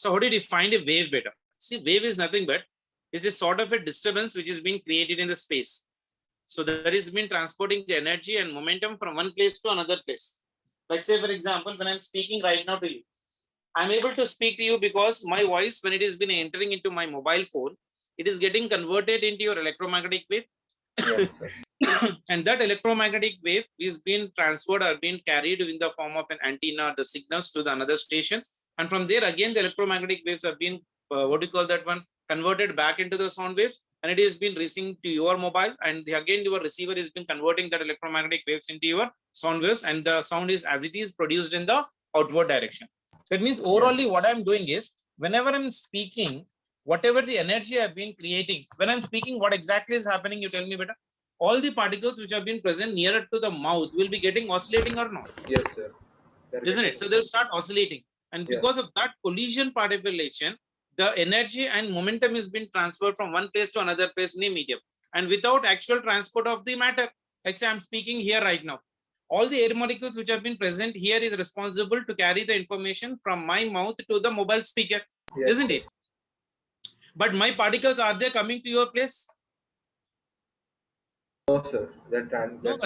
So how did you find a wave beta? See, wave is nothing but is a sort of a disturbance which is being created in the space. So that is been transporting the energy and momentum from one place to another place. Like say, for example, when I'm speaking right now to you, I'm able to speak to you because my voice, when it has been entering into my mobile phone, it is getting converted into your electromagnetic wave. Yes, sir. And that electromagnetic wave is being transferred or being carried in the form of an antenna, the signals to the another station. And from there, again, the electromagnetic waves have been, what do you call that one, converted back into the sound waves. And it has been reaching to your mobile. And again, your receiver has been converting that electromagnetic waves into your sound waves. And the sound is as it is produced in the outward direction. That means overall, what I'm doing is whenever I'm speaking, whatever the energy I've been creating, when I'm speaking, what exactly is happening? You tell me better. All the particles which have been present nearer to the mouth will be getting oscillating or not? Yes, sir. Isn't it? So they'll start oscillating. And Yes. because of that collision particulation, the energy and momentum is being transferred from one place to another place in the medium. And without actual transport of the matter, like say I'm speaking here right now, all the air molecules which have been present here is responsible to carry the information from my mouth to the mobile speaker, Yes, isn't sir. it? But my particles, are they coming to your place? No, sir. No,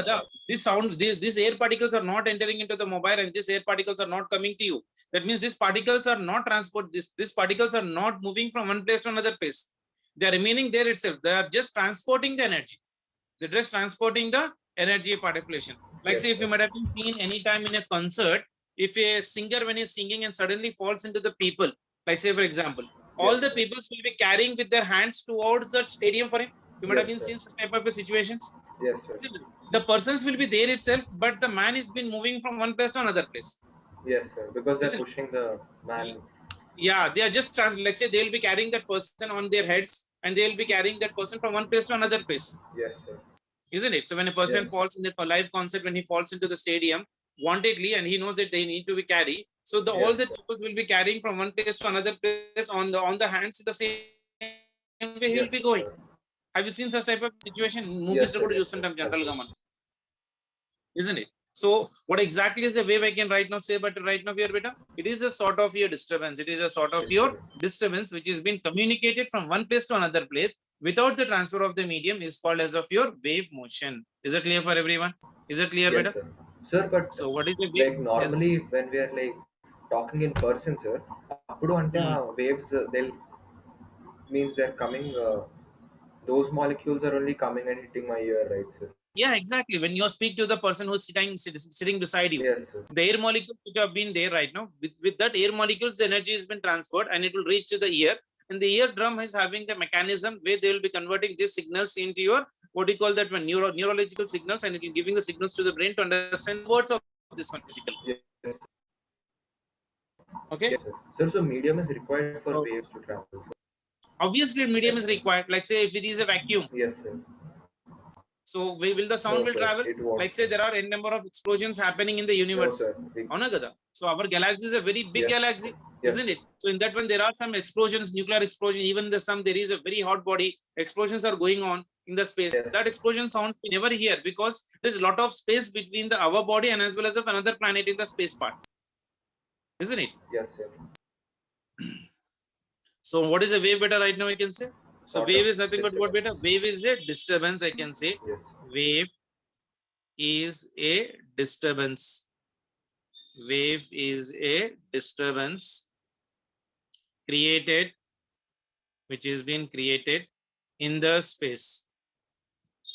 this sound, these air particles are not entering into the mobile, and these air particles are not coming to you. That means these particles are not these particles are not moving from one place to another place. They are remaining there itself. They are just transporting the energy. They're just transporting the energy particulation. Like Yes, say, if you sir. might have been seen anytime in a concert, if a singer when he's singing and suddenly falls into the people, like say for example, all Yes, the sir. people will be carrying with their hands towards the stadium for him. You might have Yes, been sir. seen such type of situations. Yes, sir. The persons will be there itself, but the man is been moving from one place to another place, Yes, sir. Because they're isn't pushing the it? man. Yeah, they are just let's say they'll be carrying that person on their heads, and they'll be carrying that person from one place to another place, Yes, sir. isn't it? So when a person Yes. falls in a live concert, when he falls into the stadium wantedly, and he knows that they need to be carried, so all Yes, the sir. people will be carrying from one place to another place on the hands in the same way he will be going. Yes, Have you seen sir. such type of situation? Movies record Yes, చూస్తుంటాం sir. Yes, general sir. గా I've మనం, seen. isn't it? So what exactly is the wave I can right now say, but right now here beta, it is a sort of your disturbance. It is a sort of your Disturbance. disturbance which is being communicated from one place to another place without the transfer of the medium is called as of your wave motion. Is it clear for everyone? Is it clear Yes, beta? sir. Sir, but So what is the wave? like Yes. normally when we are like talking in person, sir, అప్పుడు అంటే ఆ Hmm. waves they'll means they're coming. Those molecules are only coming and hitting my ear, right, sir? Yeah, exactly. When you speak to the person who's sitting beside you, Yes, sir. the air molecules which have been there right now, with that air molecules, the energy has been transferred and it will reach to the ear. And the eardrum is having the mechanism where they will be converting these signals into your, what do you call that one, neurological signals, and it will giving the signals to the brain to understand the words of this one basically. Yes, sir. Okay. Yes, sir. Sir, so medium is required for So waves to travel, sir. obviously medium Yes, is sir. required. Like say if it is a vacuum, Yes, sir. so will the sound No, will sir. travel? It won't, Like say sir. there are n number of explosions happening in the No, universe. sir. Avuna kada? So our galaxy is a very big Yes. galaxy, Yes. isn't it? So in that one there are some explosions, nuclear explosion. Even there is a very hot body. Explosions are going on in the space. Yes. That explosion sound we never hear because there's a lot of space between our body and as well as of another planet in the space part, isn't it? Yes, sir. So what is a wave beta right now? I can say. So Sort wave of is nothing but what beta? disturbance. Wave is a disturbance. I can say Yes. wave is a disturbance. Wave is a disturbance created, which is being created in the space,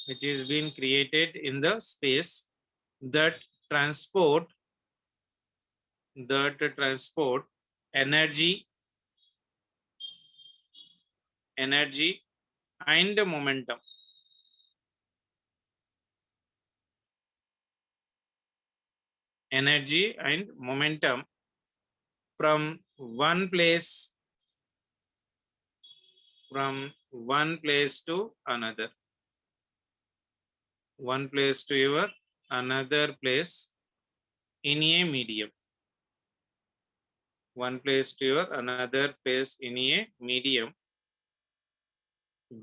which is being created in the space that transport energy and momentum. Energy and momentum from one place to another, one place to your another place in a medium, one place to your another place in a medium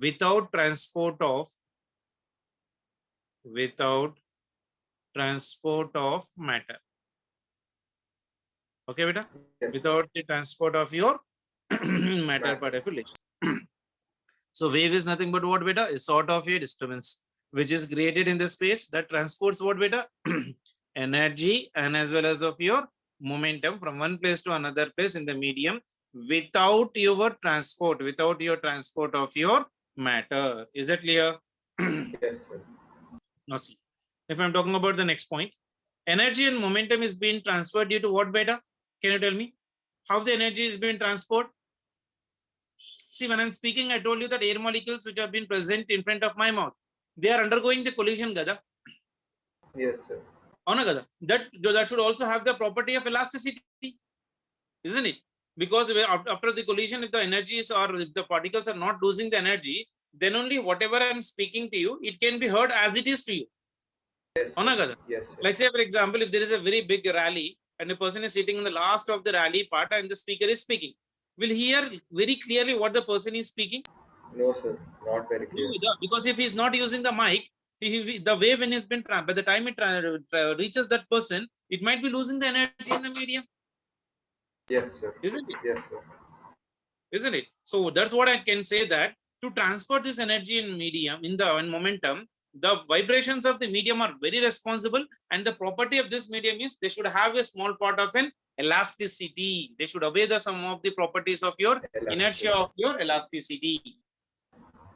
without transport of matter. Okay beta, Yes, sir. without the transport of your matter part of relation. So wave is nothing but what beta? Is sort of a disturbance which is created in the space that transports what beta? Energy and as well as of your momentum from one place to another place in the medium without your transport of your matter. Is it clear? Yes, sir. Now see, if I'm talking about the next point, energy and momentum is being transferred due to what beta? Can you tell me how the energy is being transferred? See, when I'm speaking, I told you that air molecules which have been present in front of my mouth, they are undergoing the collision, Gada. Yes, sir. Gada. That should also have the property of elasticity, isn't it? Because after the collision, if the energies or if the particles are not losing the energy, then only whatever I'm speaking to you, it can be heard as it is to you. Yes, sir. Yes, sir. Like say, for example, if there is a very big rally and a person is sitting in the last of the rally part and the speaker is speaking, will hear very clearly what the person is speaking? No, sir. Not very clear. Because if he's not using the mic, the wave when it's been by the time it reaches that person, it might be losing the energy in the medium. Yes, sir. Isn't it? Yes, sir. Isn't it? So that's what I can say, that to transfer this energy in medium, in momentum, the vibrations of the medium are very responsible, and the property of this medium is they should have a small part of an elasticity. They should obey some of the properties of your inertia of your elasticity.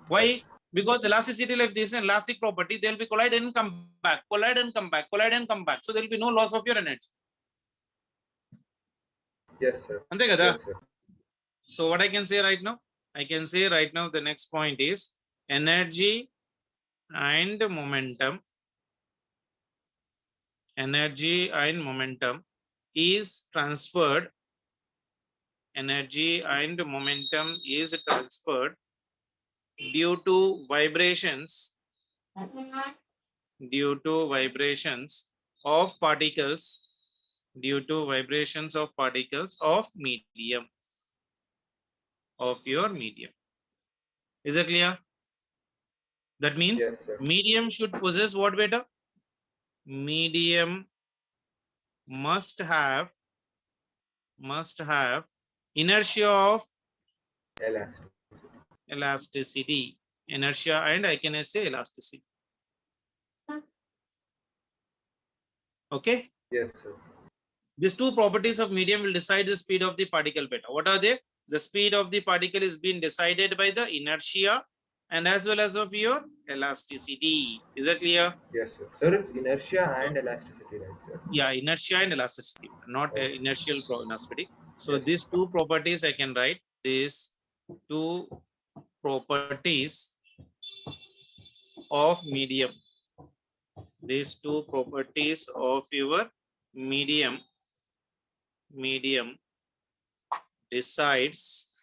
Why? Because elasticity, like this elastic property, they'll be collide and come back, collide and come back, collide and come back. So there'll be no loss of your energy. Yes, sir. Yes, sir. So what I can say right now? I can say right now the next point is energy and momentum. Energy and momentum is transferred. Energy and momentum is transferred due to vibrations of particles of medium of your medium. Is it clear? That means Yes, medium should possess what beta? Medium must have inertia of elasticity. Inertia and I can say elasticity. Okay. Yes, sir. These two properties of medium will decide the speed of the particle beta. What are they? The speed of the particle is being decided by the inertia and as well as of your elasticity. Is that clear? Yes, sir. Sir, it's inertia and elasticity, right, sir? Yeah, inertia and elasticity, not inertial velocity. So Yes. these two properties I can write. These two properties of medium. These two properties of your medium decides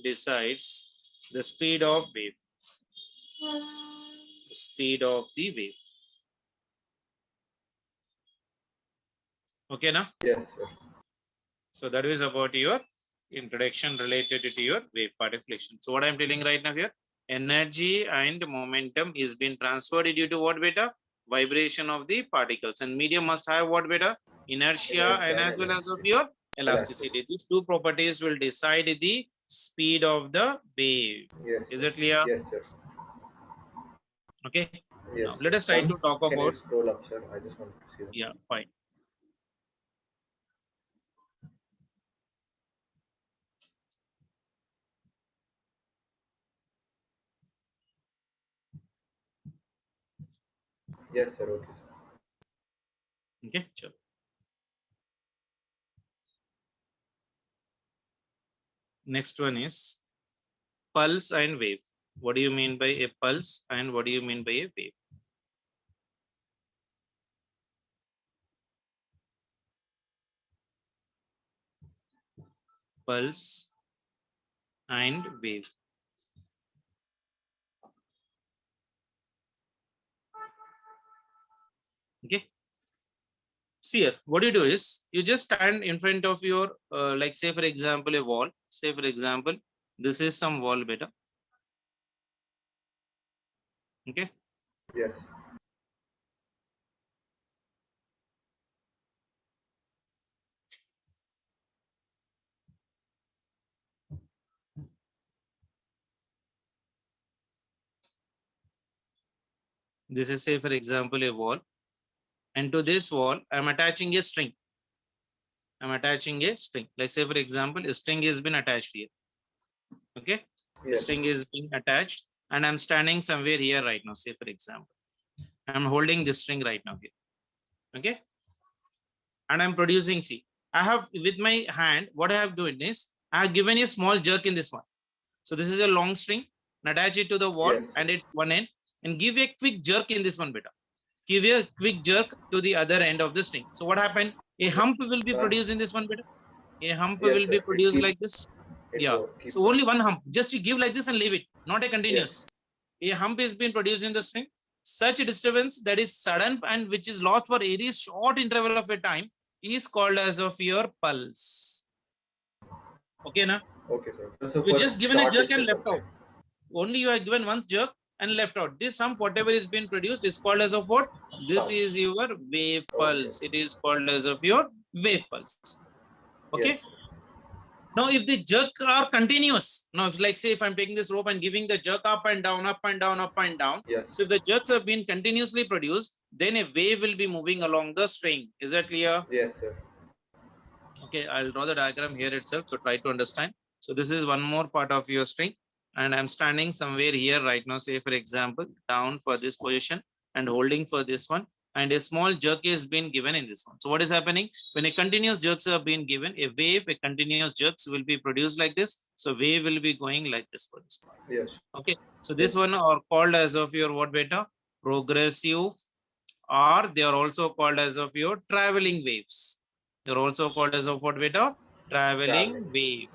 the speed of wave. Speed of the wave. Okay, now? Yes, sir. So that is about your introduction related to your wave participation. So what I'm telling right now here, energy and momentum is being transferred due to what beta? Vibration of the particles, and medium must have what beta? Inertia and as well as of your elasticity. These two properties will decide the speed of the wave. Yes. Is it clear? Yes, sir. Okay. Yes. Now, let us try to talk about. Can you scroll up, sir? I just want to see that. Yeah, fine. Yes, sir. Okay, sir. Okay, sure. Next one is pulse and wave. What do you mean by a pulse and what do you mean by a wave? Pulse and wave. Okay. See here, what you do is you just stand in front of your, like say for example, a wall. Say for example, this is some wall beta. Okay. Yes. This is, say, for example, a wall, and to this wall I'm attaching a string. I'm attaching a string. Like, say, for example, a string has been attached here. Okay, a Yes. string is being attached, and I'm standing somewhere here right now. Say, for example, I'm holding this string right now here. Okay, and I'm producing. See, I have with my hand, what I have done is I have given a small jerk in this one. So this is a long string, and attach it to the wall Yes. and it's one end, and give a quick jerk in this one, beta. Give a quick jerk to the other end of the string. So what happened? A hump will be Once. produced in this one, beta. A hump Yes, will sir. be It produced keep like this. it Yeah. go keep So going. only one hump. Just you give like this and leave it, not a continuous. Yes. A hump is being produced in the string. Such a disturbance that is sudden and which is lost for a very short interval of a time is called as of your pulse. Okay, na? Okay, sir. So You for just given a short jerk and distance of left out. time. Only you are given one jerk and left out. This hump, whatever is being produced, is called as of what? This Pulse. is your wave Okay. pulse. It is called as of your wave pulse. Yes. Okay. Now, if the jerk are continuous, now, if, like, say, if I'm taking this rope and giving the jerk up and down, up and down, up and down. Yes. So if the jerks have been continuously produced, then a wave will be moving along the string. Is that clear? Yes, sir. Okay, I'll draw the diagram here itself. So try to understand. So this is one more part of your string, and I'm standing somewhere here right now, say, for example, down for this position and holding for this one, and a small jerk is being given in this one. So what is happening? When a continuous jerks are being given, a wave, a continuous jerks will be produced like this. So wave will be going like this for this part. Yes. Okay, so Yes. this one are called as of your what, beta? Progressive, or they are also called as of your traveling waves. They're also called as of what, beta? Traveling Traveling. wave.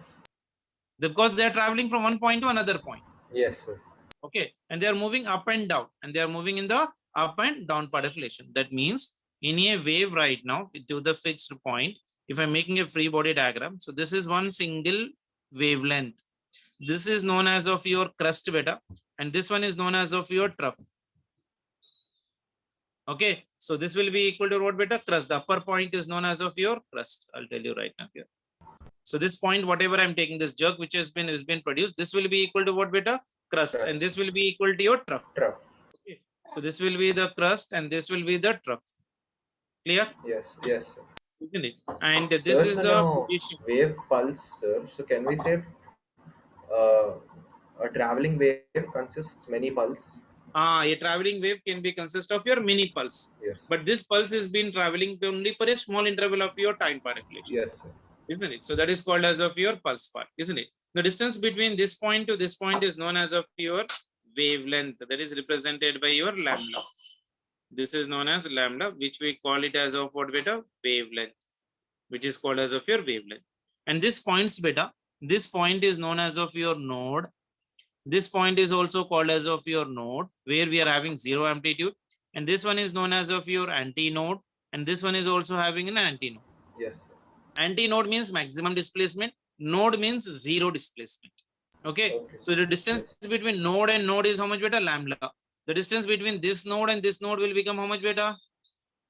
Because they are traveling from one point to another point. Yes, sir. Okay, and they are moving up and down, and they are moving in the up and down part of relation. That means in a wave right now to the fixed point, if I'm making a free body diagram, so this is one single wavelength. This is known as of your crust, beta, and this one is known as of your trough. Okay, so this will be equal to what, beta? Crust. The upper point is known as of your crust. I'll tell you right now here. So this point, whatever I'm taking, this jerk which has been produced, this will be equal to what, beta? Crust, and this will be equal to your trough. Trough. Okay. So this will be the crust, and this will be the trough. Clear? Yes. Yes, sir. Isn't it? And this Sir, is so the now position. wave pulse, sir. So can we say uh, a traveling wave consists many pulse? A traveling wave can be consist of your mini pulse, Yes. but this pulse has been traveling only for a small interval of your time calculation. Yes, sir. Isn't it? So that is called as of your pulse part, isn't it? The distance between this point to this point is known as of your wavelength. That is represented by your lambda. This is known as lambda, which we call it as of what, beta? Wavelength, which is called as of your wavelength. And this points, beta, this point is known as of your node. This point is also called as of your node, where we are having zero amplitude. And this one is known as of your antinode. And this one is also having an antinode. Yes, sir. Antinode means maximum displacement. Node means zero displacement. Okay. So the distance between node and node is how much, beta? Lambda. The distance between this node and this node will become how much, beta?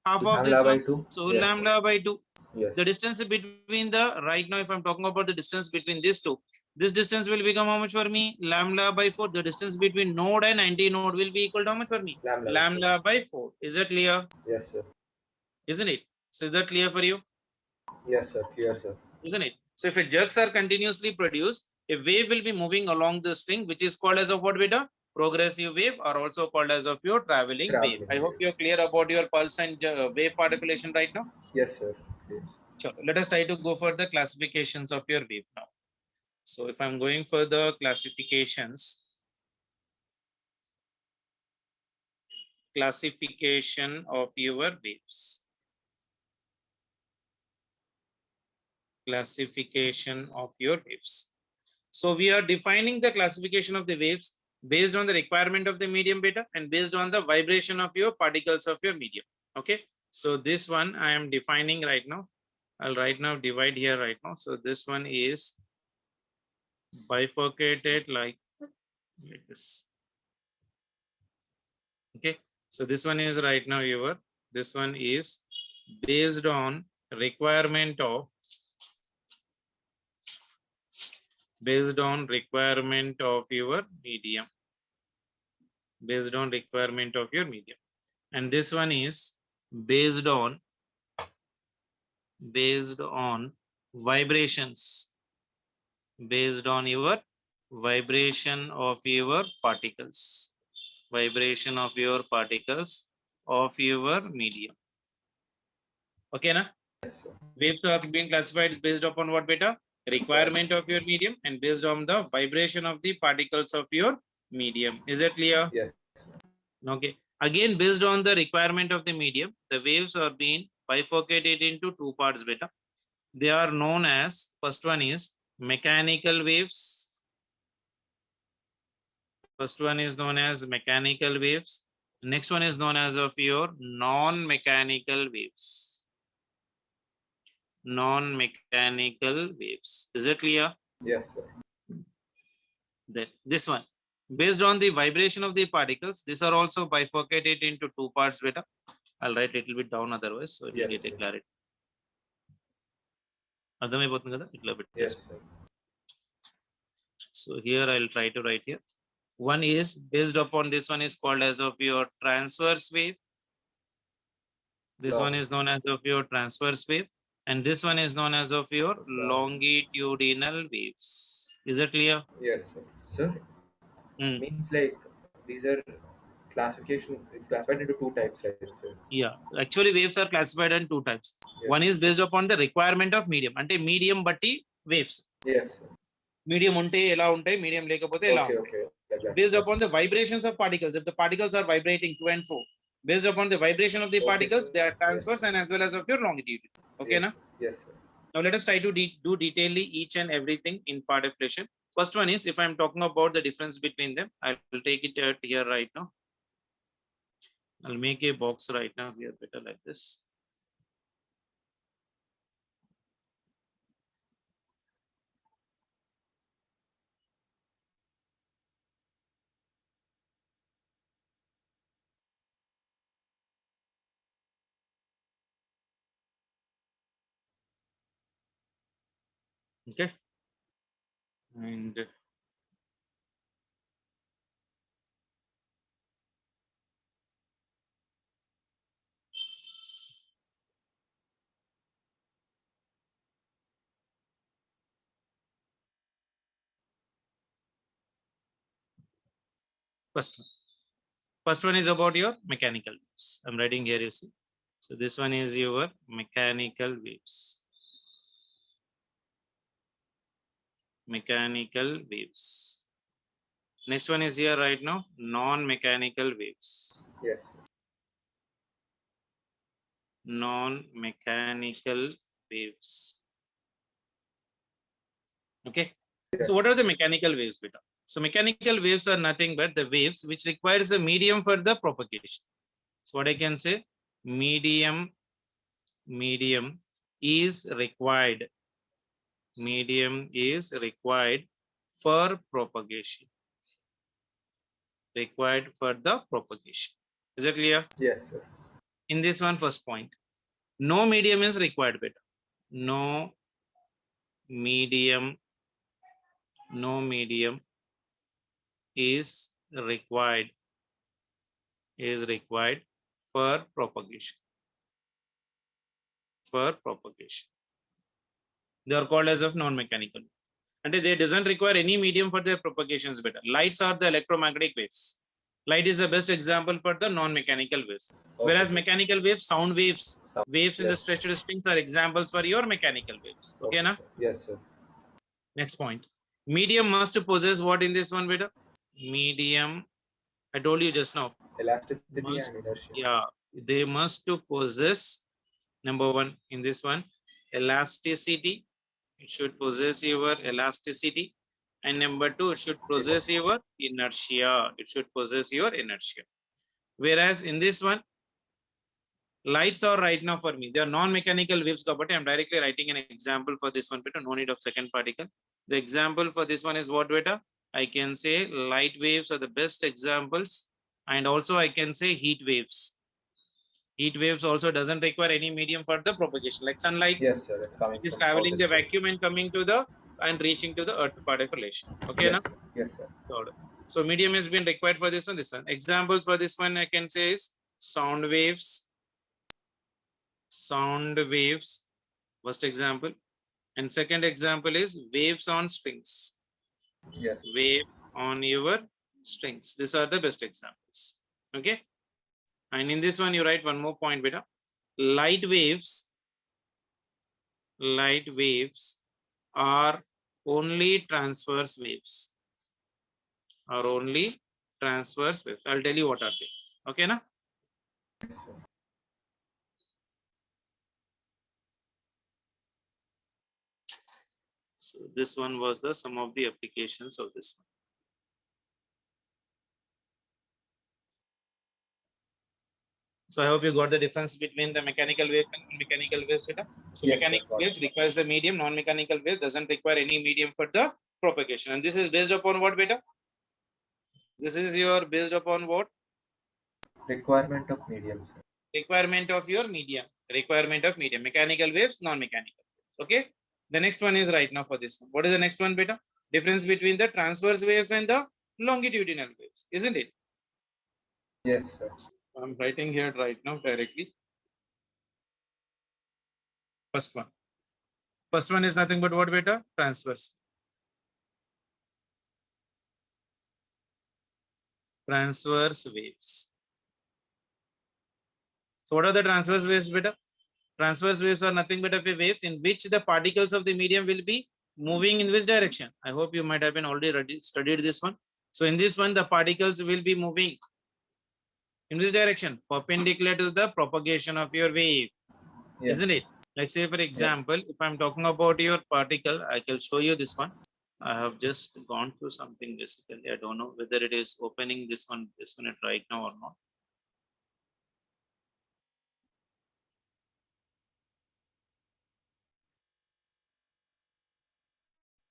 Half of Lambda this by one. 2. So Yes, lambda sir. by 2. Yes. The distance between the, right now, if I'm talking about the distance between these two, this distance will become how much for me? Lambda by 4. The distance between node and antinode will be equal to how much for me? Lambda. Lambda by 4. Is that clear? Yes, sir. Isn't it? So is that clear for you? Yes, sir. Clear, sir. Isn't it? So if a jerks are continuously produced, a wave will be moving along the string, which is called as of what, beta? Progressive wave, or also called as of your traveling wave. I hope you're clear about your pulse and wave articulation right now. Yes, sir. Yes. Sure. Let us try to go for the classifications of your wave now. So if I'm going for the classifications, classification of your waves. Classification of your waves. So we are defining the classification of the waves based on the requirement of the medium, beta, and based on the vibration of your particles of your medium. Okay. So this one I am defining right now. I'll right now divide here right now. So this one is bifurcated like this. Okay. So this one is right now your, this one is based on requirement of your medium. based on requirement of your medium. And this one is based on vibrations, based on your vibration of your particles, vibration of your particles of your medium. Okay, na? Yes, sir. Waves are being classified based upon what, beta? Requirement of your medium and based on the vibration of the particles of your medium. Is it clear? Yes. Okay. Again, based on the requirement of the medium, the waves are being bifurcated into two parts, beta. They are known as, first one is mechanical waves. First one is known as mechanical waves. Next one is known as of your non-mechanical waves. Non-mechanical waves. Is it clear? Yes, sir. Then this one, based on the vibration of the particles, these are also bifurcated into two parts, beta. I'll write a little bit down otherwise, so it will Yes, get a sir. clarity. అర్థమైపోతుంది కదా ఇట్లా Yes, పెట్టేసుకో. sir. So here I'll try to write here. One is based upon this one is called as of your transverse wave. This one is known as of your transverse wave, and this one is known as of your longitudinal waves. Is it clear? Yes, sir. Sir, Hmm. means like these are classification. It's classified into two types, right, sir? Yeah, actually waves are classified in two types. Yes. One is based upon the requirement of medium. అంటే medium బట్టి waves. Yes, sir. Medium ఉంటే ఎలా ఉంటాయి, medium లేకపోతే ఎలా Okay, ఉంటాయి. okay. Like that. Based upon the vibrations of particles, if the particles are vibrating to and fro, based upon the vibration of the Okay, particles, sir. they are Yes, transverse sir. and as well as of your longitude. Okay, Yes, na? sir. Yes, sir. Now let us try to do detailedly each and everything in particulation. First one is, if I'm talking about the difference between them, I will take it out here right now. I'll make a box right now here, better like this. Okay, and first one is about your mechanical waves. I'm writing here, you see. So this one is your mechanical waves. Mechanical waves. Next one is here right now, non-mechanical waves. Yes, sir. Non-mechanical waves. Okay. Yes. So what are the mechanical waves, beta? So mechanical waves are nothing but the waves which requires a medium for the propagation. So what I can say, medium is required. Medium is required for propagation. Required for the propagation. Is it clear? Yes, sir. In this one, first point, no medium is required, beta. No medium is required for propagation. They are called as of non-mechanical, and they doesn't require any medium for their propagations, better. Lights are the electromagnetic waves. Light is the best example for the non-mechanical waves. Whereas Okay. mechanical waves, sound waves, waves in the Yes. stretched strings are examples for your mechanical waves. Okay, na? sir. Yes, sir. Next point, medium must possess what in this one, beta? Medium, I told you just now, Elasticity must, and inertia. yeah, they must to possess, number one in this one, elasticity. It should possess your elasticity, and number two, it should possess your inertia. It should possess your inertia. Whereas in this one, lights are right now for me, they are non-mechanical waves, but I'm directly writing an example for this one, beta. No need of second particle. The example for this one is what, beta? I can say light waves are the best examples, and also I can say heat waves. Heat waves also doesn't require any medium for the propagation, like sunlight. Yes, sir. It's coming It is from traveling outer the space. vacuum and coming to the and reaching to the earth particulation. Okay, Yes, na? sir. Yes, sir. Third. So medium has been required for this one, this one. Examples for this one I can say is sound waves. Sound waves, first example. And second example is waves on strings. Yes. Wave on your strings. These are the best examples. Okay. And in this one, you write one more point, beta. Light waves are only transverse waves. Are only transverse waves. I'll tell you what are they. Okay, na? Yes, sir. So this one was the some of the applications of this one. So I hope you got the difference between the mechanical wave and mechanical waves. Beta. So Yes, sir, mechanical got waves requires the medium, non-mechanical wave doesn't require any medium for the propagation. And this is based upon what, beta? This is your based upon what? Requirement of medium, sir. Requirement of your medium. Requirement of medium. Mechanical waves, non-mechanical waves. Okay. The next one is right now for this one. What is the next one, beta? Difference between the transverse waves and the longitudinal waves, isn't it? Yes, sir. I'm writing here right now directly. First one. First one is nothing but what, beta? Transverse. Transverse waves. So what are the transverse waves, beta? Transverse waves are nothing but of a waves in which the particles of the medium will be moving in which direction. I hope you might have been already studied this one. So in this one, the particles will be moving in which direction? Perpendicular to the propagation of your wave, Yes. isn't it? Like say for example, if I'm talking about your particle, I can show you this one. I have just gone through something basically. I don't know whether it is opening this one right now or not.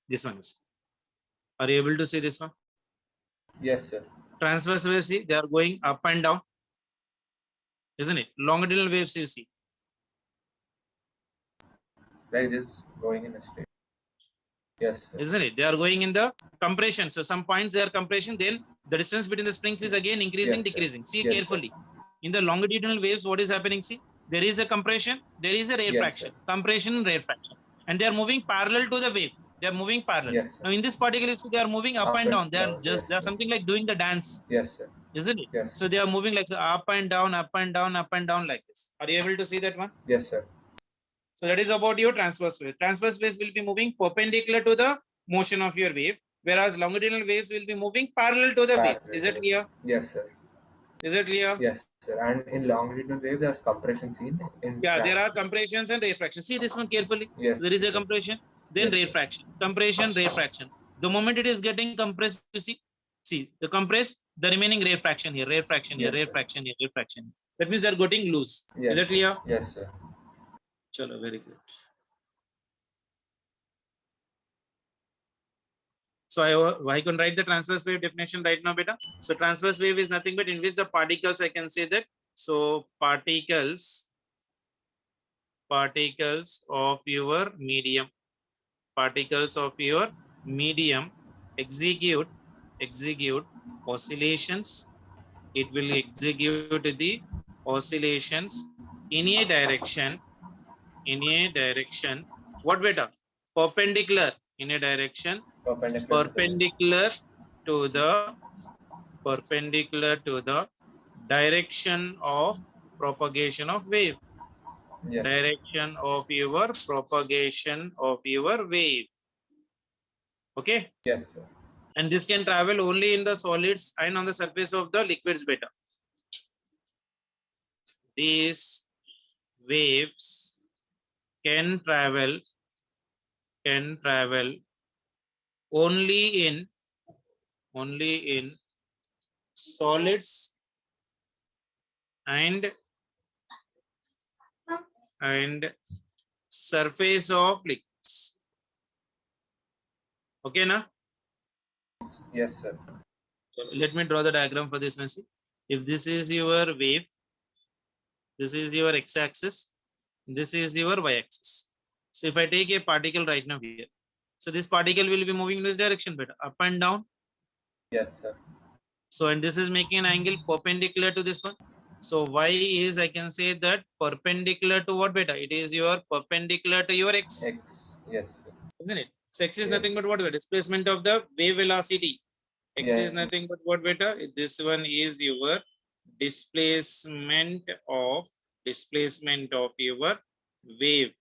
This one is. Are you able to see this one? Yes, sir. Transverse waves, see, they are going up and down, isn't it? Longitudinal waves, you see. Like this going in a straight. Yes, sir. Isn't it? They are going in the compression. So some points they are compression, then the distance between the springs is again increasing, Yes, sir. decreasing. See Yes, carefully. In the longitudinal waves, what is happening? See, there is a compression, there is a rarefaction, sir. compression, rarefaction, and they are moving parallel to the wave. They are moving parallel. Yes, sir. Now in this particular, see, they are moving up and down. They are just, yes, they are sir. something like doing the dance, Yes, sir. isn't it? Yes. So they are moving like so up and down, up and down, up and down like this. Are you able to see that one? Yes, sir. So that is about your transverse wave. Transverse waves will be moving perpendicular to the motion of your wave, whereas longitudinal waves will be moving parallel to the waves. Is it clear? Yes, sir. Is it clear? Yes, sir. And in longitudinal wave, there's compression seen. Yeah, there are compressions and rarefaction. See this one carefully. Yes. So there is a compression, then Yes, sir. rarefaction. Compression, rarefaction. The moment it is getting compressed, you see the compressed, the remaining rarefaction here, rarefaction here, Yes, sir. rarefaction here, rarefaction. That means they are getting loose. Yes. Is it clear? Yes, sir. Chalo, very good. So I can write the transverse wave definition right now, beta. So transverse wave is nothing but in which the particles, I can say that. So particles of your medium, execute oscillations. It will execute the oscillations in a direction. What, beta? Perpendicular in a direction. Perpendicular to the direction of propagation of wave. Yes. Direction of your propagation of your wave. Okay. Yes, sir. And this can travel only in the solids and on the surface of the liquids, beta. These waves can travel only in solids and surface of liquids. Okay, na? Yes, sir. Let me draw the diagram for this, Nancy. If this is your wave, this is your x-axis, this is your y-axis. So if I take a particle right now here, so this particle will be moving in this direction, but up and down. Yes, sir. So, and this is making an angle perpendicular to this one. So y is, I can say that perpendicular to what beta? It is your perpendicular to your x, X. Yes, sir. isn't it? So x is Yes. nothing but what? Displacement of the wave velocity. X is Yes. nothing but what beta? This one is your displacement of your wave.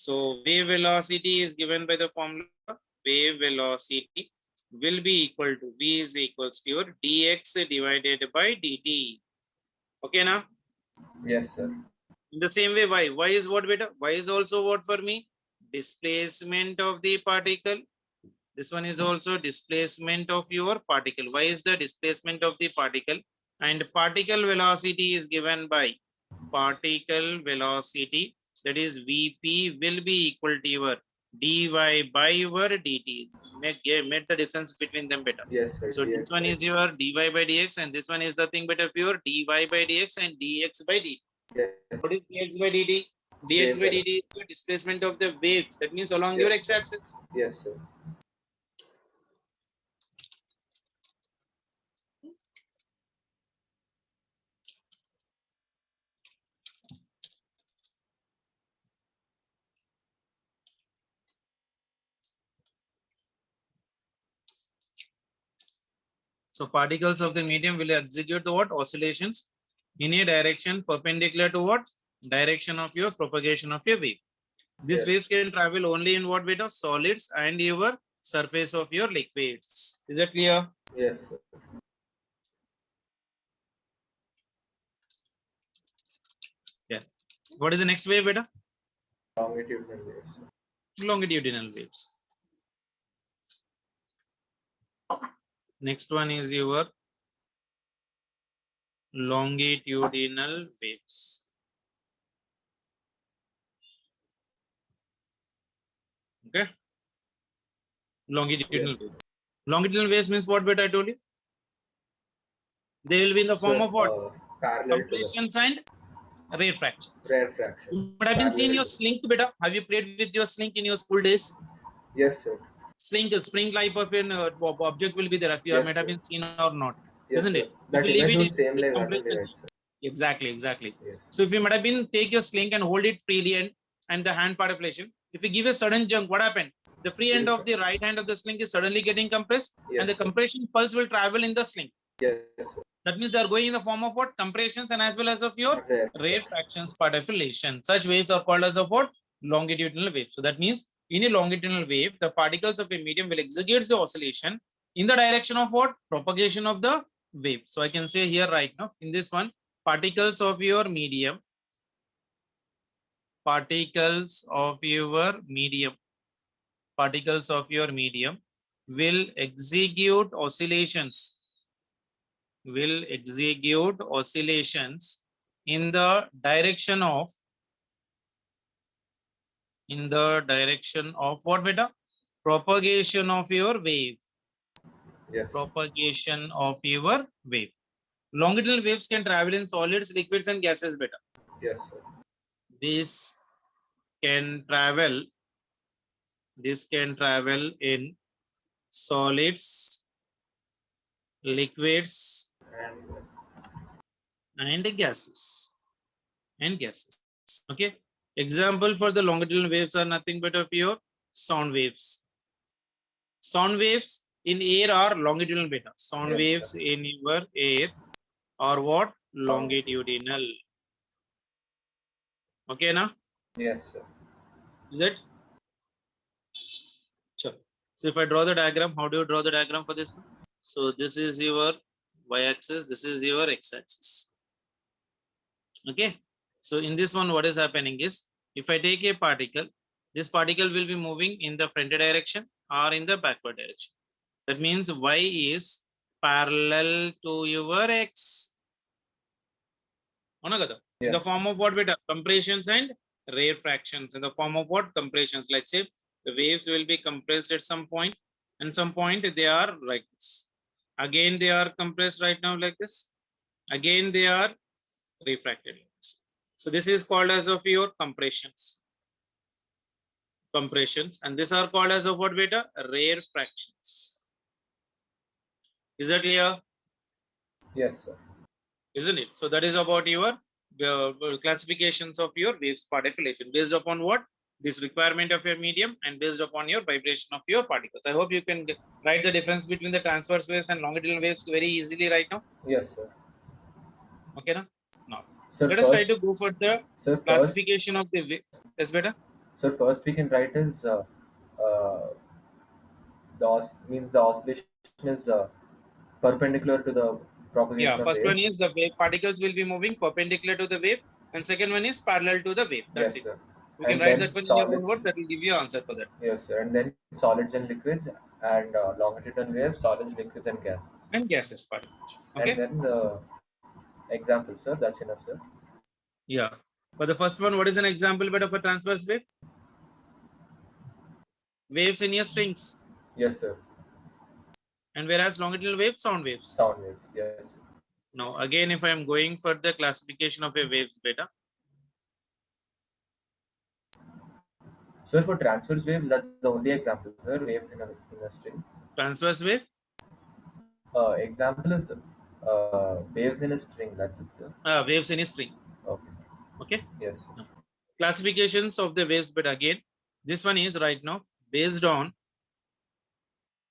So wave velocity is given by the formula. Wave velocity will be equal to v is equals to your dx divided by dt. Okay now? Yes, sir. In the same way, y is what beta? Y is also what for me? Displacement of the particle. This one is also displacement of your particle. Y is the displacement of the particle, and particle velocity is given by particle velocity, that is Vp will be equal to your dy by your dt. Make the difference between them better. Yes, sir. So this one is your dy by dx, and this one is nothing but of your dy by dx and dx by dt. Yes. What is dx by dt? Dx Same by velocity. dt is the displacement of the wave. That means along your Yes. x-axis. Yes, sir. So particles of the medium will execute what? Oscillations in a direction perpendicular to what? Direction of your propagation of your wave. These Yes. waves can travel only in what beta? Solids and your surface of your liquids. Is that clear? Yes, sir. Yeah. What is the next wave beta? Longitudinal waves. Longitudinal waves. Next one is your longitudinal waves. Okay. Longitudinal Yes. waves. Longitudinal waves means what beta I told you? They will be in the form Sir, of what? parallel to the Compressions and rarefractions. rare fraction. You might have been seen Parallel your to- slink beta. Have you played with your slink in your school days? Yes, sir. Slink, a spring type of an object will be there. If you Yes, might have sir. been seen or not, Yes, isn't sir. it? That If you leave image it was in same like that only, compression, right, sir? exactly. Yes. So if you might have been take your slink and hold it freely and the hand manipulation, if you give a sudden jump, what happened? The free end of the right hand of the slink is suddenly getting compressed, Yes, and the sir. compression pulse will travel in the slink. Yes, sir. That means they are going in the form of what? Compressions and as well as of your Rare. rarefractions manipulation. Such waves are called as of what? Longitudinal wave. So that means in a longitudinal wave, the particles of a medium will execute the oscillation in the direction of what? Propagation of the wave. So I can say here right now in this one, particles of your medium, particles of your medium will execute oscillations in the direction of what beta? Propagation of your wave. Yes. Propagation of your wave. Longitudinal waves can travel in solids, liquids, and gases beta. Yes, sir. This can travel in solids, liquids, And and gases. Okay. Example for the longitudinal waves are nothing but of your sound waves. Sound waves in air are longitudinal beta. Sound Yes, waves sir. in your air are what? Longitudinal. Okay, now Yes, sir. is it? Sure. So if I draw the diagram, how do you draw the diagram for this one? So this is your y-axis, this is your x-axis. Okay. So in this one, what is happening is, if I take a particle, this particle will be moving in the front direction or in the backward direction. That means y is parallel to your x. In the Yes. form of what beta? Compressions and rarefractions. In the form of what? Compressions. Let's say the waves will be compressed at some point, and some point they are like this. Again, they are compressed right now like this. Again, they are refracted like this. So this is called as of your compressions. And these are called as of what beta? Rarefractions. Is that clear? Yes, sir. Isn't it? So that is about your classifications of your waves part affiliation based upon what? This requirement of your medium and based upon your vibration of your particles. I hope you can write the difference between the transverse waves and longitudinal waves very easily right now. Yes, sir. Okay, now Sir, let us try first, to go for the sir, first, classification of the wave. Yes, better. sir, first we can write is uh, means the oscillation is perpendicular to the Yeah, propagation of first one wave. is the wave particles will be moving perpendicular to the wave, and second one is parallel to the wave. That's Yes, it. sir. You can And write then that one in your own solids. word. That will give you an answer for that. Yes, sir. And then solids and liquids, and longitudinal waves, solids, liquids, and gases. And gases part. And Okay. then the example, sir. That's enough, sir. Yeah. For the first one, what is an example bit of a transverse wave? Waves in your strings. Yes, sir. And whereas longitudinal waves, sound waves. Sound waves. Yes. Now, again, if I am going for the classification of a waves beta, Sir, for transverse waves, that's the only example, sir. Waves in a string. transverse wave, Example is waves in a string. That's it, sir. waves in a string. Okay, sir. Okay. Yes, sir. Now, classifications of the waves beta again. This one is right now based on,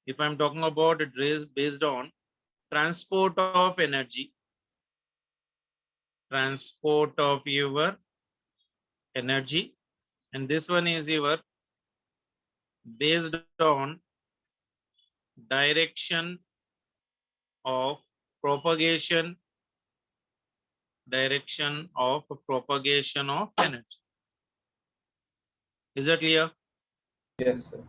if I'm talking about it is based on transport of energy, transport of your energy, and this one is your based on direction of propagation, direction of propagation of energy. Is that clear? Yes, sir.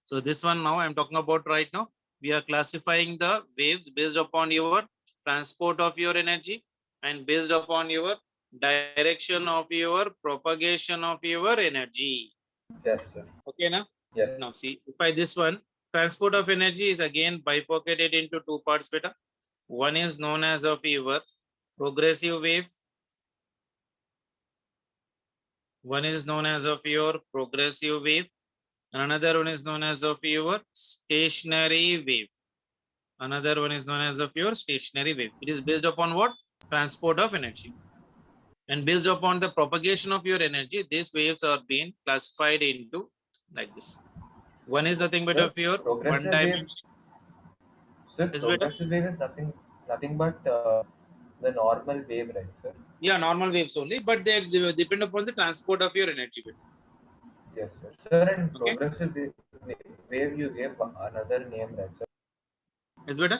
So this one now I'm talking about right now. We are classifying the waves based upon your transport of your energy and based upon your direction of your propagation of your energy. Yes, sir. Okay, now? Yes. Now see, by this one, transport of energy is again bifurcated into two parts beta. One is known as of your progressive wave. One is known as of your progressive wave. Another one is known as of your stationary wave. Another one is known as of your stationary wave. It is based upon what? Transport of energy. And based upon the propagation of your energy, these waves are being classified into like this. One is nothing but Sir, of your one progressive wave. dimension. Sir, Is better? progressive wave is nothing but the normal wave, right, sir? Yeah, normal waves only, but they depend upon the transport of your energy. Yes, sir. Sir, and Okay, progressive wave, you gave another name, right, sir? is better?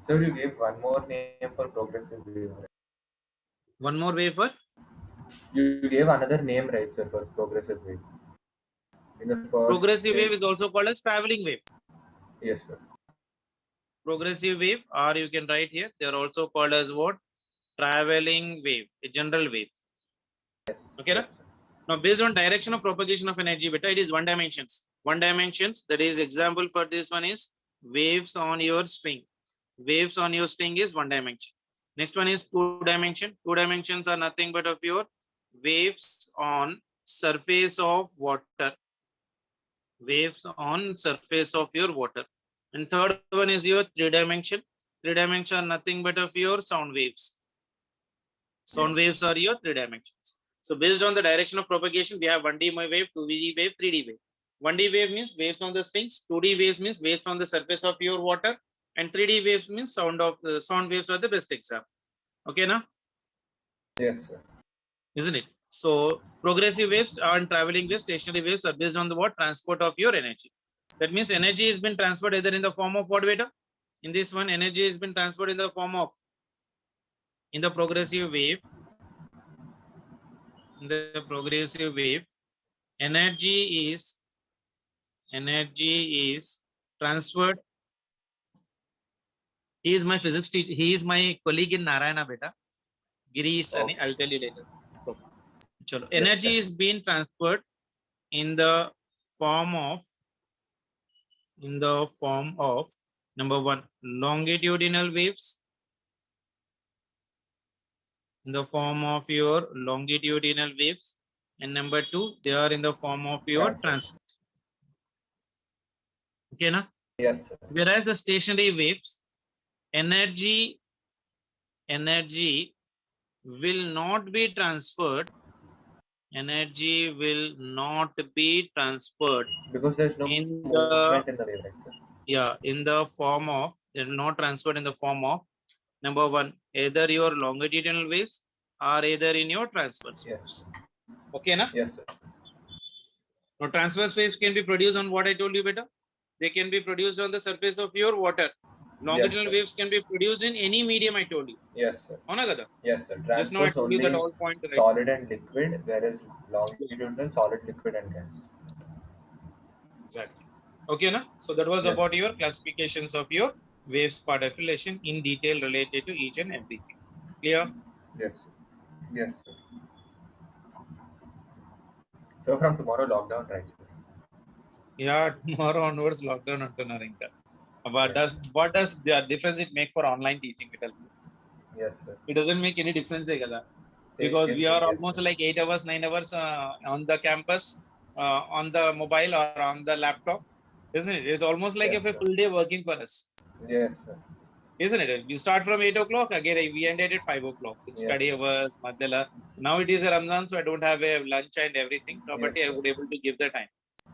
Sir, you gave one more name for progressive wave, right? One more wave for You gave another name, right, sir, for progressive wave in the first progressive wave. wave is also called as traveling wave. Yes, sir. Progressive wave, or you can write here, they are also called as what? Traveling wave, a general wave. Yes. Okay, Yes, sir. now based on direction of propagation of energy beta, it is one dimensions. One dimensions, that is example for this one is waves on your string. Waves on your string is one dimension. Next one is two dimension. Two dimensions are nothing but of your waves on surface of water. Waves on surface of your water. And third one is your three dimension. Three dimension are nothing but of your sound waves. Sound waves are your three dimensions. So based on the direction of propagation, we have 1D wave, 2D wave, 3D wave. 1D wave means waves on the strings, 2D waves means waves on the surface of your water, and 3D waves means sound waves are the best example. Okay, now? Yes, sir. Isn't it? So progressive waves and traveling waves, stationary waves are based on the what? Transport of your energy. That means energy has been transferred either in the form of what beta? In this one, energy has been transferred in the form of, in the progressive wave, in the progressive wave, energy is transferred. He is my physics teacher. He is my colleague in Narayana beta. Girish, Okay. I'll tell you later. Chalo. Yes, Energy sir. is being transferred in the form of, number one, longitudinal waves, in the form of your longitudinal waves, and number two, they are in the form of your Transfer. transverse. Okay, na? Yes, sir. Whereas the stationary waves, energy will not be transferred. Energy will not be transferred Because there's no in the, movement in the wave, right, sir? yeah, in the form of, they will not transferred in the form of, number one, either your longitudinal waves or either in your transverse waves. Yes. Okay, na? Yes, sir. Now transverse waves can be produced on what I told you better. They can be produced on the surface of your water. Yes, Longitudinal sir. waves can be produced in any medium I told you. Yes, sir. Avuna kada? Yes, sir. Just now I Transverse told you that only all point, right? solid and liquid, whereas longitudinal solid, liquid, and gas. Exactly. Okay, na? So that was Yes, about sir. your classifications of your waves part affiliation in detail related to each and everything. Clear? Yes, sir. Yes, sir. So from tomorrow lockdown, right, sir? Yeah, tomorrow onwards lockdown antunnaru inka. Yes, sir. What does the difference it make for online teaching? Yes, sir. It doesn't make any difference, eh, kada? Same Because thing. we are Yes, almost sir. like 8 hours, 9 hours on the campus, on the mobile or on the laptop, isn't it? It's almost like Yes, if a sir. full day working for us, Yes, sir. isn't it? You start from 8 o'clock, again we ended at 5 o'clock. It's Yes, study sir. hours, Madhyala. Now it is a Ramadan, so I don't have a lunch and everything. Yes, Probably I sir. would able to give the time.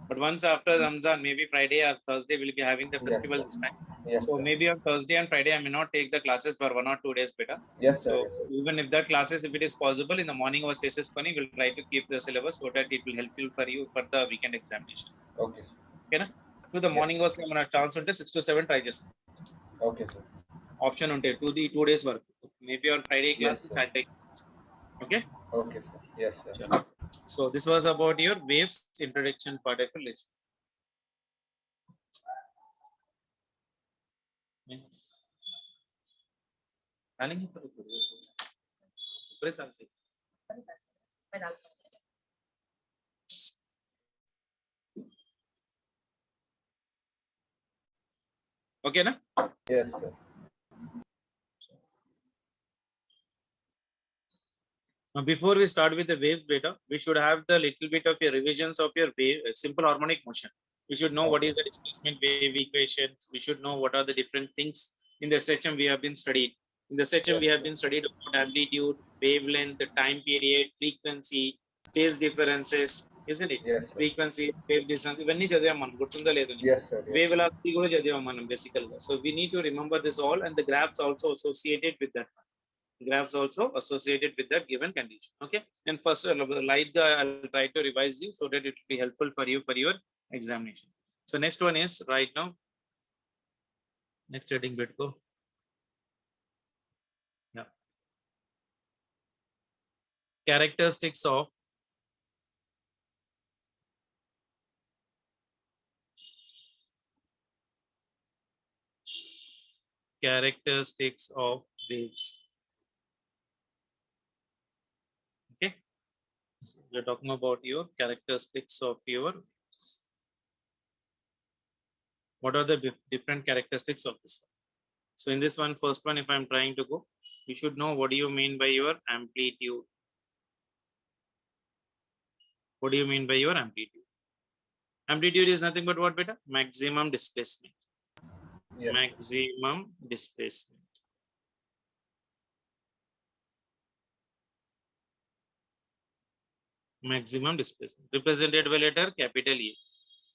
But once after Ramzan, maybe Friday or Thursday, we'll be having the Yes, festival sir. this time. Yes, So sir. maybe on Thursday and Friday, I may not take the classes for 1 or 2 days better. Yes, So sir. Yes, sir. even if that classes, if it is possible, in the morning was thesis funny, we'll try to keep the syllabus so that it will help you for the weekend examination. Okay, sir. Okay, na? So the Yes, morning sir. was మన chance ఉంటే 6 to 7 try చేస్తాం. Okay, sir. Option ఉంటే 2 days work. Maybe on Friday Yes, classes sir. I'll take. Okay. Okay, sir. Yes, sir. Chalo. So this was about your waves introduction part of the lesson. Planning for the okay, na? Yes, sir. Now, before we start with the wave data, we should have the little bit of your revisions of your wave, simple harmonic motion. We should know what Okay. is the displacement wave equations. We should know what are the different things in the section we have been studied. In the section Yes, we have sir. been studied about amplitude, wavelength, the time period, frequency, phase differences, isn't it? Yes, sir. Frequency, phase distance. ఇవన్నీ చదివాం మనం గుర్తుందా లేదు నీకు? Yes, sir. Yes, Wave sir. velocity కూడా చదివాం మనం basically. So we need to remember this all and the graphs also associated with that. Graphs also associated with that given condition. Okay. And first, I'll try to revise you so that it will be helpful for you for your examination. So next one is right now. Next heading bit go. Yeah. Characteristics of waves. Okay. So we're talking about your characteristics of your waves. What are the different characteristics of this? So in this one, first one, if I'm trying to go, you should know what do you mean by your amplitude. What do you mean by your amplitude? Amplitude is nothing but what, beta? Maximum displacement. Yes, sir. Maximum displacement. Maximum displacement. Represented by letter capital E.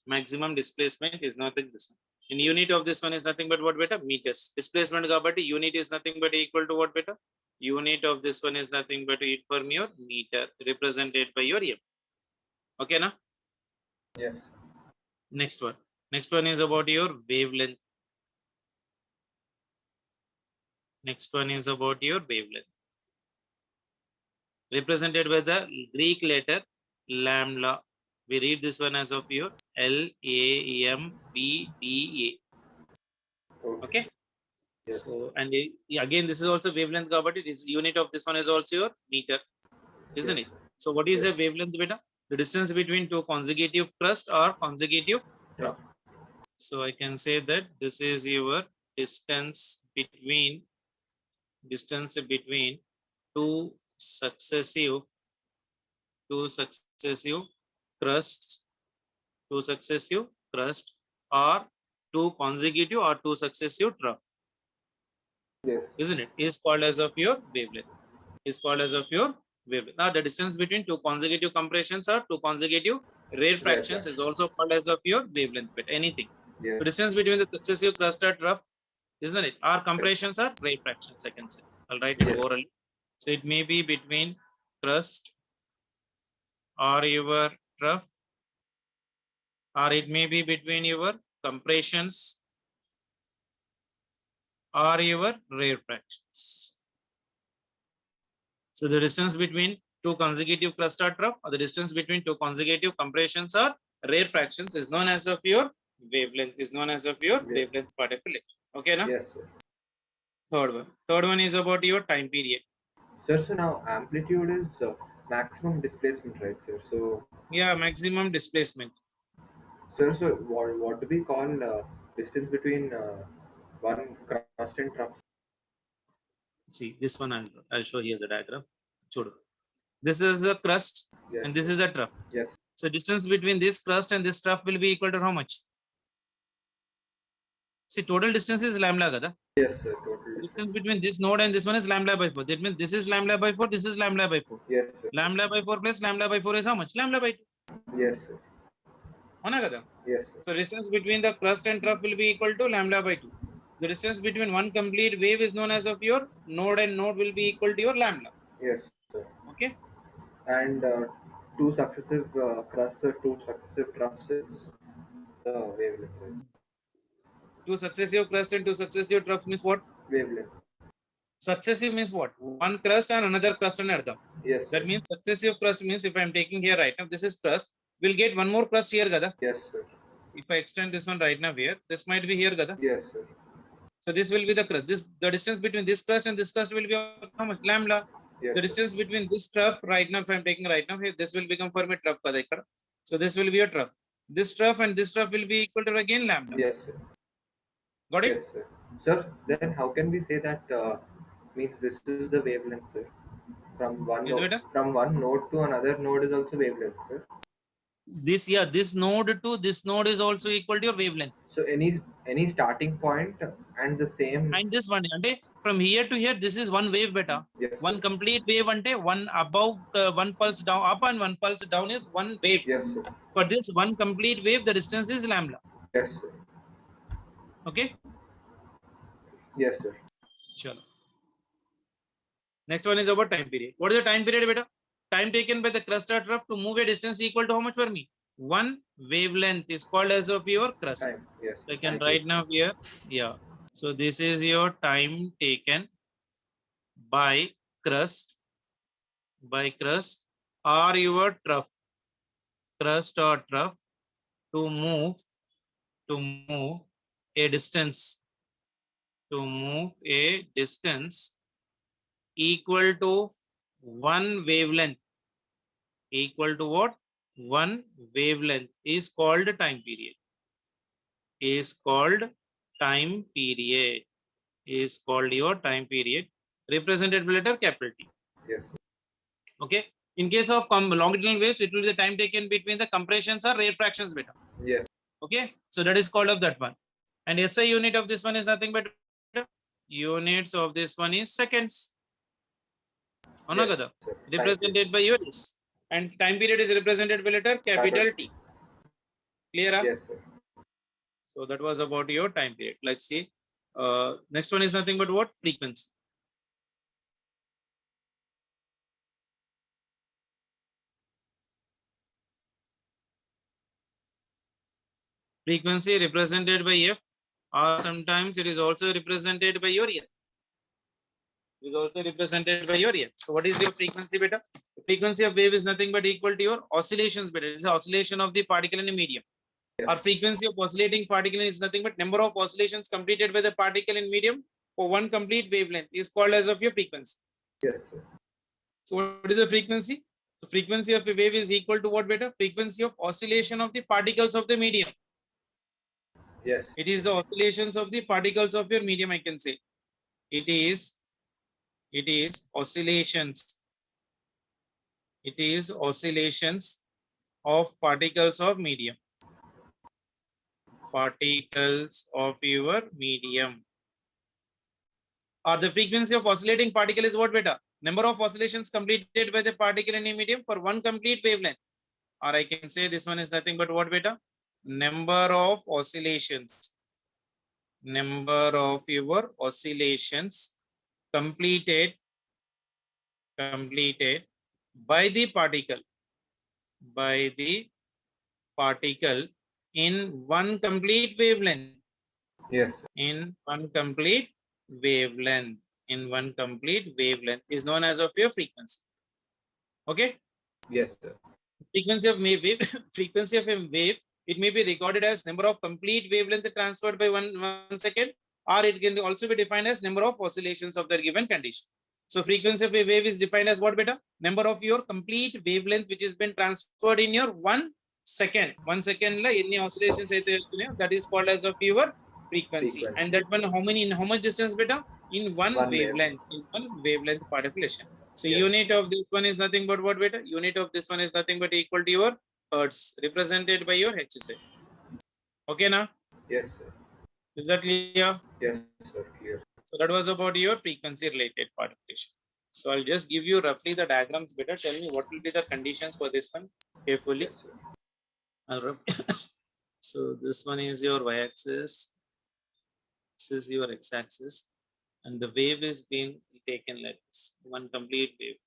Maximum displacement is nothing this one. In unit of this one is nothing but what, beta? Meters. Displacement kabatti unit is nothing but equal to what, beta? Unit of this one is nothing but it per your meter, represented by your M. Okay, na? Yes. Next one. Next one is about your wavelength. Next one is about your wavelength. Represented by the Greek letter lambda. We read this one as of your LAMBDA. Okay. Yes. So, and again, this is also wavelength, but it is unit of this one is also your meter, isn't Yes, it? sir. So, what is Yes. a wavelength, beta? The distance between two consecutive crust or consecutive trough. So, I can say that this is your distance between two successive crusts, or two consecutive or two successive trough, Yes. isn't it? Is called as of your wavelength. Is called as of your wavelength. Now the distance between two consecutive compressions or two consecutive rarefactions is also called as of your wavelength. But anything. Yes. So distance between the successive crust or trough, isn't it? Our compressions are rarefactions, I can say. I'll write it Yes. orally. So it may be between crust or your trough, or it may be between your compressions or your rarefactions. So the distance between two consecutive crust or trough, or the distance between two consecutive compressions or rarefactions is known as of your wavelength, is known as of your wavelength particle. Okay, na? Yes, sir. Third one. Third one is about your time period. Sir, so now amplitude is maximum displacement, right, sir? So, Yeah, maximum displacement. sir, so what do we call distance between one crust and trough? See, this one I'll show here the diagram. Chodo. This is a crust Yes, and this sir. is a trough. Yes. So distance between this crust and this trough will be equal to how much? See, total distance is lambda, kada? Yes, sir. Total Distance distance. between this node and this one is lambda by 4. That means this is lambda by 4, this is lambda by 4. Yes, sir. Lambda by 4 plus lambda by 4 is how much? Lambda by 2. Yes, sir. Hona kada? Yes, sir. So distance between the crust and trough will be equal to lambda by 2. The distance between one complete wave is known as of your node, and node will be equal to your lambda. Yes, sir. Okay. And two successive crusts or two successive troughs is the wavelength. Right? Two successive crust and two successive trough means what? Wavelength. Successive means what? One crust and another crust and another. Yes. That Sir. means successive crust means if I am taking here right now, this is crust, we'll get one more crust here, Gada. Yes, sir. If I extend this one right now here, this might be here, Gada. Yes, sir. So this will be the crust. The distance between this crust and this crust will be how much? Lambda. Yes, The distance between this trough right now, if I'm taking right now here, this will become for me trough, Gada. So this will be a trough. This trough and this trough will be equal to again lambda. Yes, sir. Got it? Yes, sir. Sir, then how can we say that means this is the wavelength, sir? From one node to another node is also wavelength, sir. This node to this node is also equal to your wavelength. So any starting point and the same. And this one, from here to here, this is one wave beta. Yes, one sir. complete wave ante one above one pulse down up and one pulse down is one wave. Yes, sir. For this one complete wave, the distance is lambda. Yes, sir. Okay. Yes, sir. Sure. Next one is about time period. What is the time period, beta? Time taken by the crust or trough to move a distance equal to how much for me? One wavelength is called as of your crust. Time. Yes. So I can write now here. Yeah. So this is your time taken by crust or your trough, crust or trough to move a distance, equal to one wavelength. Equal to what? One wavelength is called time period. Is called your time period, represented by letter capital T. Yes. Okay. In case of longitudinal waves, it will be the time taken between the compressions or rarefactions beta. Yes. Okay. So that is called of that one. And SI unit of this one is nothing but units of this one is seconds. Yes, represented by units. And time period is represented by letter capital T. Clear? Yes, sir. So that was about your time period. Let's see. Next one is nothing but what? Frequency. Frequency represented by F, or sometimes it is also represented by your ear. It is also represented by your ear. So what is your frequency beta? The frequency of wave is nothing but equal to your oscillations beta. It is the oscillation of the particle in a medium. Yes. Our frequency of oscillating particle is nothing but number of oscillations completed by the particle in medium for one complete wavelength is called as of your frequency. Yes, sir. So what is the frequency? So frequency of a wave is equal to what beta? Frequency of oscillation of the particles of the medium. Yes. It is the oscillations of the particles of your medium, I can say. It is oscillations. It is oscillations of particles of medium. particles of your medium. Or the frequency of oscillating particle is what, beta? Number of oscillations completed by the particle in a medium for one complete wavelength. Or I can say this one is nothing but what, beta? Number of oscillations. Number of your oscillations completed by the particle in one complete wavelength. Yes, sir. In one complete wavelength is known as of your frequency. Okay, Yes, sir. frequency of wave frequency of a wave, it may be recorded as number of complete wavelength transferred by one second, or it can also be defined as number of oscillations of the given condition. So frequency of a wave is defined as what, beta? Number of your complete wavelength which has been transferred in your 1 second. 1 second la any oscillations that is called as of your frequency. And that one how many, in how much distance, beta? In one wavelength, in one wavelength particulation. So Yes. unit of this one is nothing but what, beta? Unit of this one is nothing but equal to your hertz, represented by your HZ. Okay now? Yes, sir. Is that clear? Yes, sir. Clear. So that was about your frequency related particulation. So I'll just give you roughly the diagrams, beta. Tell me what will be the conditions for this one carefully. Yes, sir. So this one is your y-axis, this is your x-axis, and the wave is being taken like this, one complete wave.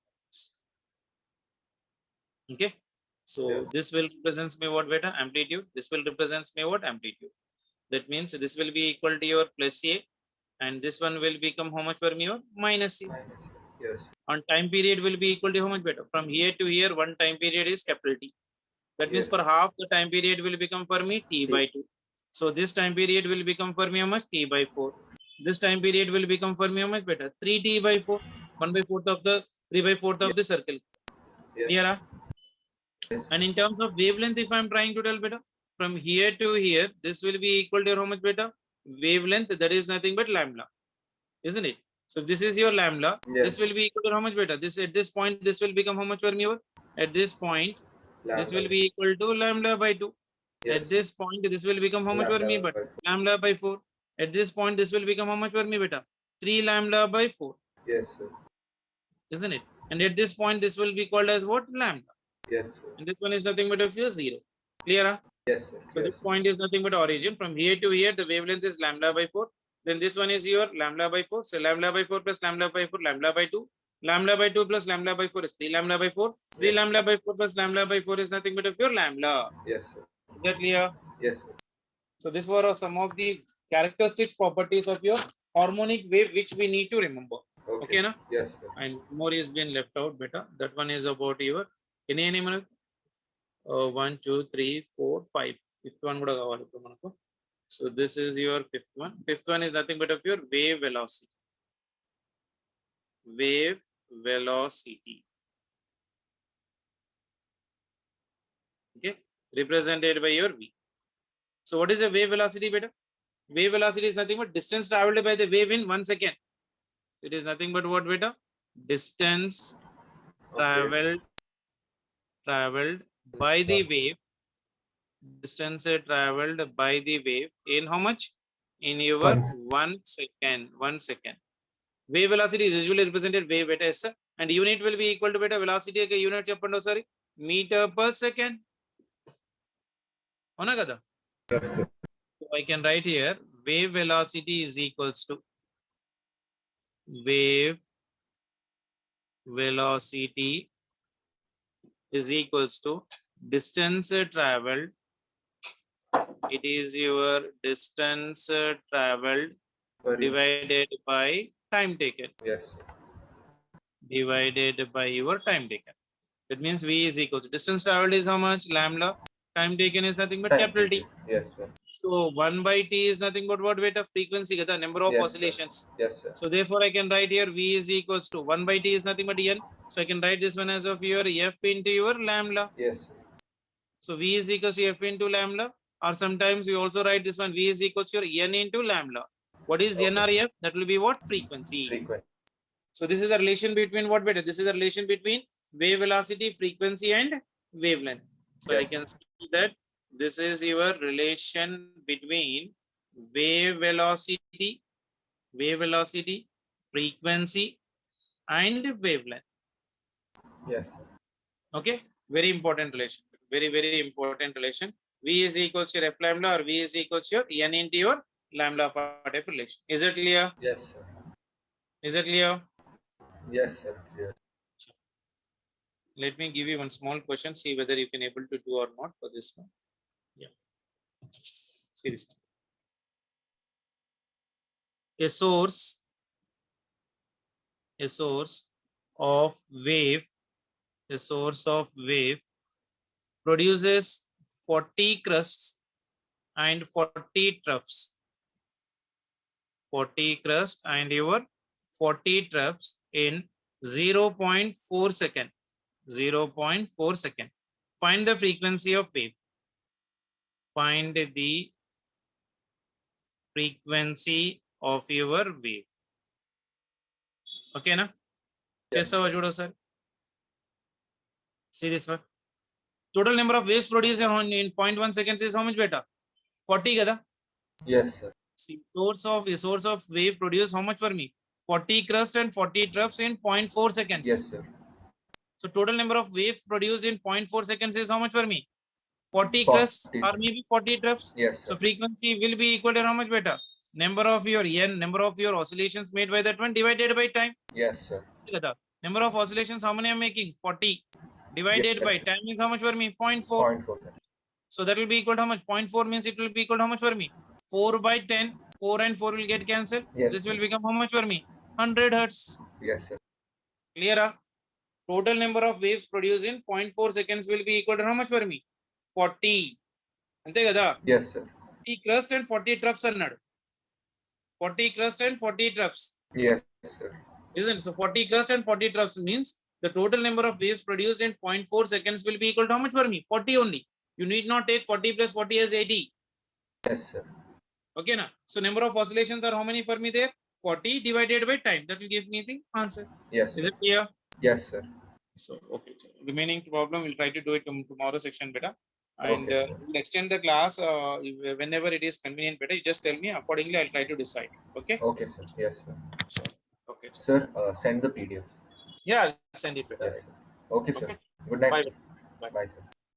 Okay, so Yes. this will represents me what, beta? Amplitude. This will represents me what? Amplitude. That means this will be equal to your plus a, and this one will become how much for me? Minus a. Minus. Yes. On time period will be equal to how much, beta? From here to here, one time period is capital T. That means Yes. for half the time period will become for me T by 2. So this time period will become for me how much? T by 4. This time period will become for me how much, beta? 3T by 4. 1 by 4th of the 3 by 4th of the circle. Yes. Clear? Yes. And in terms of wavelength, if I'm trying to tell, beta, from here to here, this will be equal to how much, beta? Wavelength, that is nothing but lambda, isn't it? So this is your lambda. Yes. This will be equal to how much, beta? This at this point, this will become how much for me? At this point, this will be equal to lambda by 2. Yes. At this point, this will become how much for me? But lambda by 4. At this point, this will become how much for me, beta? 3 lambda by 4. Yes, sir. Isn't it? And at this point, this will be called as what? Lambda. Yes, sir. And this one is nothing but of your 0. Clear? Yes, sir. So Yes. this point is nothing but origin. From here to here, the wavelength is lambda by 4. Then this one is your lambda by 4. So lambda by 4 plus lambda by 4, lambda by 2. Lambda by 2 plus lambda by 4 is 3 lambda by 4. 3 Yes. lambda by 4 plus lambda by 4 is nothing but of your lambda. Yes, sir. Is that clear? Yes, sir. So these were some of the characteristic properties of your harmonic wave which we need to remember. Okay, na? Yes, sir. And more is been left out, beta. That one is about your any 1, 2, 3, 4, 5. Fifth one kuda kavali ippudu manaku. So this is your fifth one. Fifth one is nothing but of your wave velocity. Wave velocity. Okay, represented by your V. So what is the wave velocity, beta? Wave velocity is nothing but distance traveled by the wave in 1 second. So it is nothing but what, beta? Distance traveled by the wave. Distance traveled by the wave in how much? In your 1 second. 1 second. Wave velocity is usually represented wave beta s, and unit will be equal to beta velocity ke unit cheppandi osari meter per second. Avuna kada? Yes, sir. So I can write here wave velocity is equals to wave velocity is equals to distance traveled. It is your distance traveled divided by time taken. Yes, sir. Divided by your time taken. That means V is equal to distance traveled is how much? Lambda. Time taken is nothing but capital T. Yes, sir. So 1 by T is nothing but what, beta? Frequency, the number of Yes, sir. oscillations. Yes, sir. So therefore I can write here V is equals to 1 by T is nothing but N. So I can write this one as of your F into your lambda. Yes, sir. So V is equals to F into lambda, or sometimes we also write this one V is equals to your N into lambda. What is N or F? That will be what? Frequency. Frequency. So this is a relation between what, beta? This is a relation between wave velocity, frequency and wavelength. So I Yes. can see that this is your relation between wave velocity, frequency, and wavelength. Yes, sir. Okay, very important relation. Very important relation. V is equals to f lambda, or V is equals to your n into your lambda part of relation. Is it clear? Yes, sir. Is it clear? Yes, sir. Clear. Let me give you one small question. See whether you can able to do or not for this one. Yeah. See this one. A source of wave, a source of wave produces 40 crusts and 40 troughs. 40 crust and your 40 troughs in 0.4 second. 0.4 second. Find the frequency of wave. Find the frequency of your wave. Okay, na? Yes, Chestava judo, sir. See this one. Total number of waves produced in 0.1 seconds is how much better? 40 kada? yes, sir. See, source of wave produce how much for me? 40 crust and 40 troughs in 0.4 seconds. Yes, sir. So total number of wave produced in 0.4 seconds is how much for me? 40 40. crusts or maybe 40 troughs. Yes, So sir. frequency will be equal to how much better? Number of your n, number of your oscillations made by that one divided by time. Yes, sir. Number of oscillations, how many I'm making? 40 divided Yes, by sir. time means how much for me? 0.4. 0.4, sir. So that will be equal to how much? 0.4 means it will be equal to how much for me? 4 by 10. 4 and 4 will get cancelled. So Yes, this will sir. become how much for me? 100 hertz. Yes, sir. Clear? Total number of waves produced in 0.4 seconds will be equal to how much for me? 40. Ante kada? Yes, sir. 40 crust and 40 troughs అన్నాడు. 40 crust and 40 troughs. Yes, sir. Isn't it? So 40 crust and 40 troughs means the total number of waves produced in 0.4 seconds will be equal to how much for me? 40 only. You need not take 40 plus 40 as 80. Yes, sir. Okay, na? So number of oscillations are how many for me there? 40 divided by time. That will give me the answer. Yes, Is sir. it clear? Yes, sir. So, okay. So remaining problem, we'll try to do it tomorrow section better. And Okay, sir. we'll extend the class whenever it is convenient better. You just tell me accordingly. I'll try to decide. Okay. Okay, sir. Yes, sir. So, okay. Sir, send the PDFs. Yeah, I'll send it better. Yes, sir. Okay, sir. Okay. Good night, Bye. sir. Bye. Bye, sir.